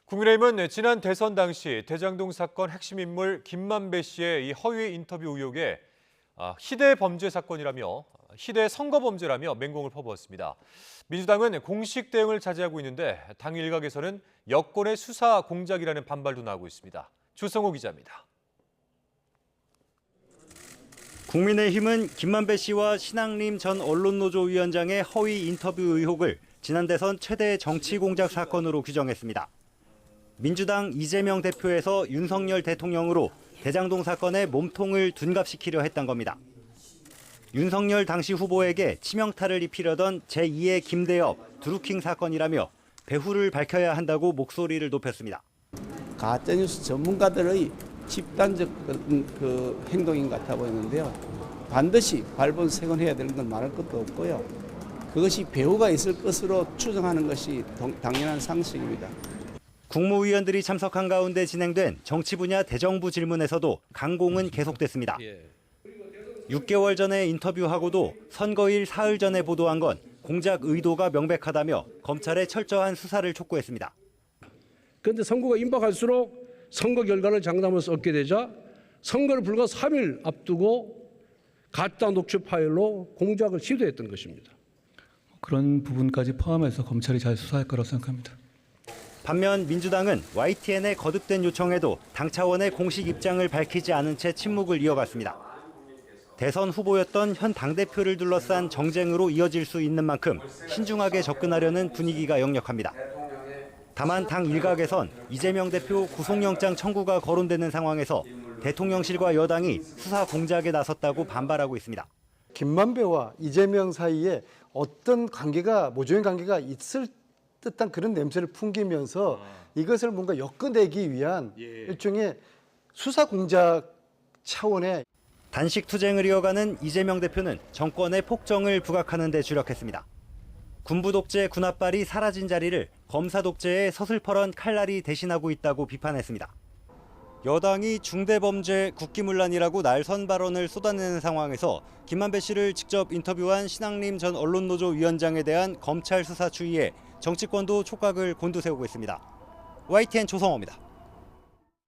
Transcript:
국민의힘은 지난 대선 당시 대장동 사건 핵심 인물 김만배 씨의 이 허위 인터뷰 의혹에 희대 범죄 사건이라며 희대 선거 범죄라며 맹공을 퍼부었습니다. 민주당은 공식 대응을 자제하고 있는데 당 일각에서는 여권의 수사 공작이라는 반발도 나오고 있습니다. 주성호 기자입니다. 국민의힘은 김만배 씨와 신앙림 전 언론노조 위원장의 허위 인터뷰 의혹을 지난 대선 최대 정치 공작 사건으로 규정했습니다. 민주당 이재명 대표에서 윤석열 대통령으로 대장동 사건의 몸통을 둔갑시키려 했던 겁니다. 윤석열 당시 후보에게 치명타를 입히려던 제2의 김대엽, 드루킹 사건이라며 배후를 밝혀야 한다고 목소리를 높였습니다. 가짜뉴스 전문가들의 집단적 행동인 것 같아 보이는데요. 반드시 발본색원해야 되는 건 말할 것도 없고요. 그것이 배후가 있을 것으로 추정하는 것이 당연한 상식입니다. 국무위원들이 참석한 가운데 진행된 정치 분야 대정부 질문에서도 강공은 계속됐습니다. 6개월 전에 인터뷰하고도 선거일 사흘 전에 보도한 건 공작 의도가 명백하다며 검찰에 철저한 수사를 촉구했습니다. 그런데 선거가 임박할수록 선거 결과를 장담해서 얻게 되자 선거를 불과 3일 앞두고 가짜 녹취 파일로 공작을 시도했던 것입니다. 그런 부분까지 포함해서 검찰이 잘 수사할 거라고 생각합니다. 반면 민주당은 YTN의 거듭된 요청에도 당 차원의 공식 입장을 밝히지 않은 채 침묵을 이어갔습니다. 대선 후보였던 현 당대표를 둘러싼 정쟁으로 이어질 수 있는 만큼 신중하게 접근하려는 분위기가 역력합니다. 다만 당 일각에선 이재명 대표 구속영장 청구가 거론되는 상황에서 대통령실과 여당이 수사 공작에 나섰다고 반발하고 있습니다. 김만배와 이재명 사이에 어떤 관계가 모종의 관계가 있을 듯한 그런 냄새를 풍기면서 이것을 뭔가 엮어내기 위한 일종의 수사 공작 차원의 단식 투쟁을 이어가는 이재명 대표는 정권의 폭정을 부각하는 데 주력했습니다. 군부 독재 군합발이 사라진 자리를 검사 독재의 서슬퍼런 칼날이 대신하고 있다고 비판했습니다. 여당이 중대범죄 국기문란이라고 날선 발언을 쏟아내는 상황에서 김만배 씨를 직접 인터뷰한 신앙림 전 언론노조 위원장에 대한 검찰 수사 추이에 정치권도 촉각을 곤두세우고 있습니다. YTN 조성호입니다.